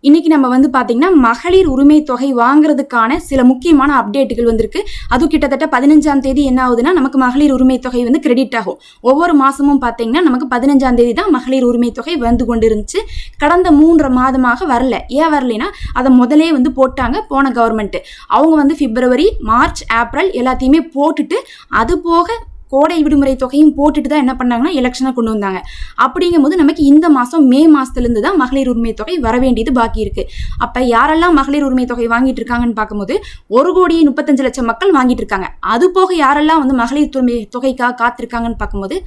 இன்னைக்கு நம்ம வந்து பாத்தீங்கன்னா மகளிர் உரிமை தொகை வாங்குறதுக்கான சில முக்கியமான அப்டேட்டுகள் வந்திருக்கு. அதுவும் கிட்டத்தட்ட 15ஆம் தேதி என்ன ஆகுதுன்னா நமக்கு மகளிர் உரிமை தொகை வந்து கிரெடிட் ஆகும். ஒவ்வொரு மாசமும் பாத்தீங்கன்னா நமக்கு 15ஆம் தேதி தான் மகளிர் உரிமை தொகை வந்து கொண்டு இருந்துச்சு. கடந்த 3 மாதமாக வரல. ஏன் வரலைன்னா அதை முதலே வந்து போட்டாங்க போன கவர்மெண்ட். அவங்க வந்து பிப்ரவரி, மார்ச், ஏப்ரல் எல்லாத்தையுமே போட்டுட்டு அது போக கோடை விடுமுறை தொகையும் போட்டுட்டு தான் என்ன பண்ணாங்கன்னா எலெக்ஷனை கொண்டு வந்தாங்க. அப்படிங்கும்போது நமக்கு இந்த மாதம் மே மாதத்துலேருந்து தான் மகளிர் உரிமை தொகை வர வேண்டியது பாக்கி இருக்கு. அப்போ யாரெல்லாம் மகளிர் உரிமை தொகை வாங்கிட்டு இருக்காங்கன்னு பார்க்கும்போது 1,35,00,000 மக்கள் வாங்கிட்டு இருக்காங்க. அது போக யாரெல்லாம் வந்து மகளிர் தொகைக்காக காத்திருக்காங்கன்னு பார்க்கும்போது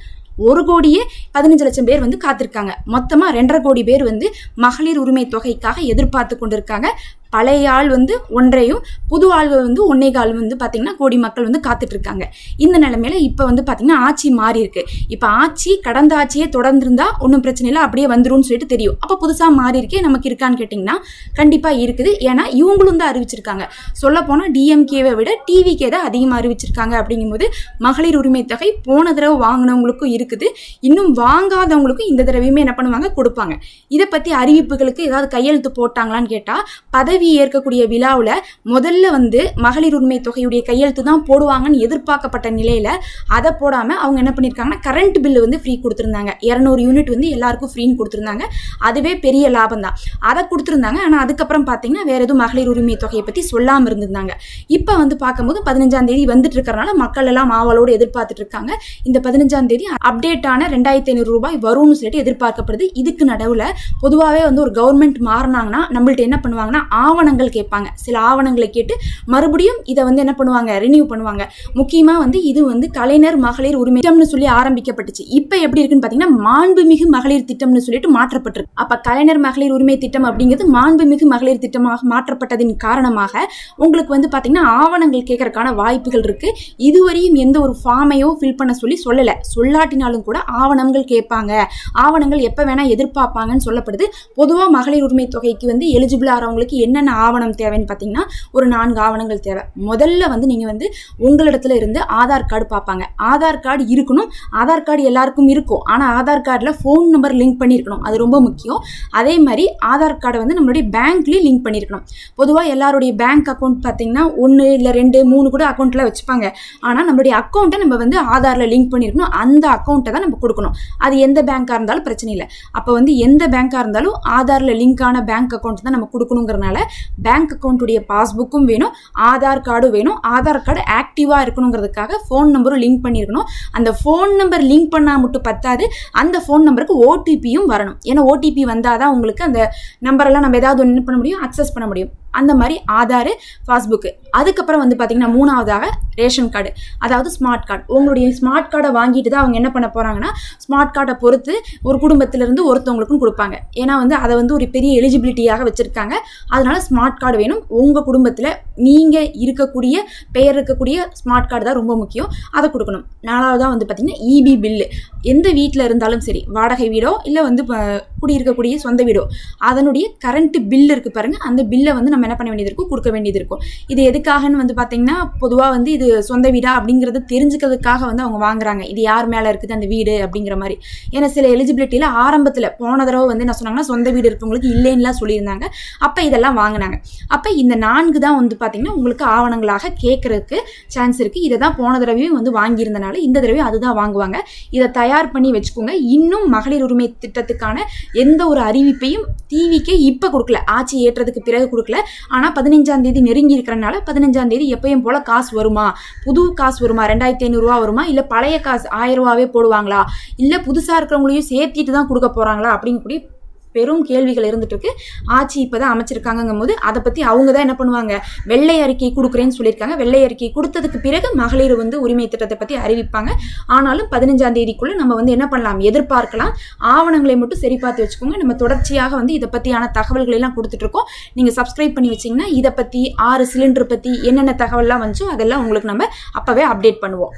1,15,00,000 பேர் வந்து காத்திருக்காங்க. மொத்தமா 2.5 கோடி பேர் வந்து மகளிர் உரிமை தொகைக்காக எதிர்பார்த்து கொண்டிருக்காங்க. பழைய ஆள் வந்து 1.5, புது ஆள்கள் வந்து 1.25 வந்து பார்த்தீங்கன்னா கோடி மக்கள் வந்து காத்துட்டு இருக்காங்க. இந்த நிலைமையில இப்போ வந்து பார்த்தீங்கன்னா ஆட்சி மாறி இருக்கு. இப்போ ஆட்சி கடந்த ஆட்சியே தொடர்ந்துருந்தா ஒன்றும் பிரச்சனை இல்லை, அப்படியே வந்துரும்னு சொல்லிட்டு தெரியும். அப்போ புதுசாக மாறி இருக்கே, நமக்கு இருக்கான்னு கேட்டிங்கன்னா கண்டிப்பாக இருக்குது. ஏன்னா இவங்களும் தான் அறிவிச்சிருக்காங்க. சொல்ல போனால் டிஎம்கேவை விட டிவிகே தான் அதிகமாக அறிவிச்சிருக்காங்க. அப்படிங்கும்போது மகளிர் உரிமை தொகை போன தடவை வாங்கினவங்களுக்கும் இருக்குது, இன்னும் வாங்காதவங்களுக்கும் இந்த தடவையுமே என்ன பண்ணுவாங்க, கொடுப்பாங்க. இதை பற்றி அறிவிப்புகளுக்கு ஏதாவது கையெழுத்து போட்டாங்களான்னு கேட்டால் பதவி ஏற்கக்கூடிய விழாவில் முதல்ல வந்து மகளிர் உரிமை தொகையுடைய கையெழுத்து தான் போடுவாங்கன்னு எதிர்பார்க்கப்பட்ட நிலையில அதை போடாம அவங்க என்ன பண்ணியிருக்காங்கன்னா கரண்ட் பில்லு வந்து ஃப்ரீ கொடுத்துருந்தாங்க. 200 யூனிட் வந்து எல்லாருக்கும் ஃப்ரீன்னு கொடுத்துருந்தாங்க. அதுவே பெரிய லாபம் தான். அதை கொடுத்துருந்தாங்க. ஆனால் அதுக்கப்புறம் பார்த்தீங்கன்னா வேற எதுவும் மகளிர் உரிமை தொகையை பற்றி சொல்லாமல் இருந்திருந்தாங்க. இப்போ வந்து பார்க்கும்போது 15ஆம் தேதி வந்துட்டு இருக்கிறனால மக்கள் எல்லாம் ஆவலோடு எதிர்பார்த்துட்டு இருக்காங்க. இந்த 15ஆம் தேதி அப்டேட்டான 2,500 ரூபாய் வரும்னு சொல்லிட்டு எதிர்பார்க்கப்படுது. இதுக்கு நடுவில் பொதுவாகவே வந்து ஒரு கவர்மெண்ட் மாறினாங்கன்னா நம்மள்ட்ட என்ன பண்ணுவாங்கன்னா ஆவணங்கள் கேட்பாங்க. சில ஆவணங்களை கேட்டு மறுபடியும் இதை வந்து என்ன பண்ணுவாங்க, ரினியூ பண்ணுவாங்க. முக்கியமாக வந்து இது வந்து கலைஞர் மகளிர் உரிமை திட்டம்னு சொல்லி ஆரம்பிக்கப்பட்டுச்சு. இப்போ எப்படி இருக்குன்னு பார்த்தீங்கன்னா மாண்புமிகு மகளிர் திட்டம்னு சொல்லிட்டு மாற்றப்பட்டிருக்கு. அப்போ கலைஞர் மகளிர் உரிமை திட்டம் அப்படிங்கிறது மாண்புமிகு மகளிர் திட்டமாக மாற்றப்பட்டதின் காரணமாக உங்களுக்கு வந்து பார்த்தீங்கன்னா ஆவணங்கள் கேட்கறதுக்கான வாய்ப்புகள் இருக்கு. இதுவரையும் எந்த ஒரு ஃபார்மையோ ஃபில் பண்ண சொல்லலை. சொல்லாட்டினாலும் கூட ஆவணங்கள் கேட்பாங்க. ஆவணங்கள் எப்போ வேணா எதிர்பார்ப்பாங்கன்னு சொல்லப்படுது. பொதுவாக மகளிர் உரிமை தொகைக்கு வந்து எலிஜிபிள் ஆகிறவங்களுக்கு என்னென்ன ஆவணம் தேவைன்னு பார்த்தீங்கன்னா ஒரு 4 ஆவணங்கள் தேவை. முதல்ல வந்து நீங்கள் வந்து உங்களிடத்துல இருந்து ஆதார் கார்டு பார்ப்பாங்க. ஆதார் கார்டு இருக்கணும். ஆதார் கார்டு எல்லாருக்கும் இருக்கும். ஆனால் ஆதார் கார்டில் ஃபோன் நம்பர் லிங்க் பண்ணியிருக்கணும். அது ரொம்ப முக்கியம். அதே மாதிரி ஆதார் கார்டை வந்து நம்மளுடைய பேங்க்லேயும் லிங்க் பண்ணியிருக்கணும். பொதுவாக எல்லாருடைய பேங்க் அக்கௌண்ட் பார்த்தீங்கன்னா 1 இல்லை 2, 3 கூட அக்கௌண்ட்டில் வச்சுப்பாங்க. ஆனால் நம்மளுடைய அக்கௌண்ட்டை நம்ம வந்து ஆதாரில் லிங்க் பண்ணியிருக்கணும். அந்த அக்கௌண்ட்டை தான் நம்ம கொடுக்கணும். அது எந்த பேங்காக இருந்தாலும் பிரச்சனை இல்லை. அப்போ வந்து எந்த பேங்காக இருந்தாலும் ஆதாரில் லிங்கான பேங்க் அக்கௌண்ட் தான் நம்ம கொடுக்கணுங்கிறனால பேங்க் அக்கௌண்ட்டுடைய பாஸ்புக்கும் வேணும், ஆதார் கார்டும் வேணும். ஆதார் கார்டு ஆக்டிவா இருக்கணுங்கிறதுக்காக ஃபோன் நம்பரும் லிங்க் பண்ணியிருக்கணும். அந்த ஃபோன் நம்பர் லிங்க் பண்ணால் மட்டும் பத்தாது, அந்த ஃபோன் நம்பருக்கு ஓடிபியும் வரணும். ஏன்னா ஓடிபி வந்தாதான் உங்களுக்கு அந்த நம்பரெல்லாம் நம்ம ஏதாவது ஒன்று பண்ண முடியும், அக்சஸ் பண்ண முடியும். அந்த மாதிரி ஆதார், பாஸ்புக்கு. அதுக்கப்புறம் வந்து பார்த்தீங்கன்னா 3வதாக ரேஷன் கார்டு, அதாவது ஸ்மார்ட் கார்டு. உங்களுடைய ஸ்மார்ட் கார்டை வாங்கிட்டு தான் அவங்க என்ன பண்ண போகிறாங்கன்னா ஸ்மார்ட் கார்டை பொறுத்து ஒரு குடும்பத்திலிருந்து ஒருத்தவங்களுக்கும் கொடுப்பாங்க. ஏன்னா வந்து அதை வந்து ஒரு பெரிய எலிஜிபிலிட்டியாக வச்சுருக்காங்க. அதனால ஸ்மார்ட் கார்டு வேணும். உங்கள் குடும்பத்தில் நீங்கள் இருக்கக்கூடிய பெயர் இருக்கக்கூடிய ஸ்மார்ட் கார்டு தான் ரொம்ப முக்கியம். அதை கொடுக்கணும். 4வதாக வந்து பார்த்தீங்கன்னா இபி பில்லு. எந்த வீட்டில் இருந்தாலும் சரி, வாடகை வீடோ இல்லை வந்து குடியிருக்கக்கூடிய சொந்த வீடோ, அதனுடைய கரண்ட் பில் இருக்குது பாருங்கள், அந்த பில்லை வந்து நம்ம என்ன பண்ண வேண்டியது இருக்கும், கொடுக்க வேண்டியது இருக்கும். இது எதுக்காகன்னு வந்து பார்த்தீங்கன்னா பொதுவாக வந்து இது சொந்த வீடா அப்படிங்கிறது தெரிஞ்சுக்கிறதுக்காக வந்து அவங்க வாங்குறாங்க. இது யார் மேலே இருக்குது அந்த வீடு அப்படிங்கிற மாதிரி. ஏன்னா சில எலிஜிபிலிட்டியில் ஆரம்பத்தில் போன தடவை வந்து என்ன சொன்னாங்கன்னா சொந்த வீடு இருக்கவங்களுக்கு இல்லைன்னுலாம் சொல்லியிருந்தாங்க. அப்போ இதெல்லாம் வாங்கினாங்க. அப்போ இந்த 4 தான் வந்து பார்த்தீங்கன்னா உங்களுக்கு ஆவணங்களாக கேட்கறதுக்கு சான்ஸ் இருக்குது. இதை தான் போன தடவையும் வந்து வாங்கியிருந்தனால இந்த தடவையும் அதுதான் வாங்குவாங்க. இதை தயார் பண்ணி வச்சுக்கோங்க. இன்னும் மகளிர் உரிமை திட்டத்துக்கான எந்த ஒரு அறிவிப்பையும் டிவிக்கே இப்போ கொடுக்கல, ஆட்சி ஏற்றதுக்கு பிறகு கொடுக்கல. ஆனால் 15ஆம் தேதி நெருங்கி இருக்கிறனால 15ஆம் தேதி எப்பயும் போல காசு வருமா, புது காசு வருமா, 2,500 ரூபா வருமா, இல்லை பழைய காசு 1000 ரூபாவே போடுவாங்களா, இல்லை புதுசாக இருக்கிறவங்களையும் சேர்த்திட்டு தான் கொடுக்க போகிறாங்களா அப்படிங்கக்கூடிய பெரும் கேள்விகள் இருந்துட்டு இருக்கு. ஆட்சி இப்போதான் அமைச்சிருக்காங்கும் போது அதை பற்றி அவங்க தான் என்ன பண்ணுவாங்க, வெள்ளை அறிக்கை கொடுக்குறேன்னு சொல்லியிருக்காங்க. வெள்ளை அறிக்கை கொடுத்ததுக்கு பிறகு மகளிர் வந்து உரிமை திட்டத்தை பற்றி அறிவிப்பாங்க. ஆனாலும் 15ஆம் தேதிக்குள்ளே நம்ம வந்து என்ன பண்ணலாம், எதிர்பார்க்கலாம். ஆவணங்களை மட்டும் சரி பார்த்து வச்சுக்கோங்க. நம்ம தொடர்ச்சியாக வந்து இதை பற்றியான தகவல்கள் எல்லாம் கொடுத்துட்டு இருக்கோம். நீங்கள் சப்ஸ்கிரைப் பண்ணி வச்சிங்கன்னா இதை பற்றி 6 சிலிண்டர் பற்றி என்னென்ன தகவல்லாம் வந்துச்சோ அதெல்லாம் உங்களுக்கு நம்ம அப்போவே அப்டேட் பண்ணுவோம்.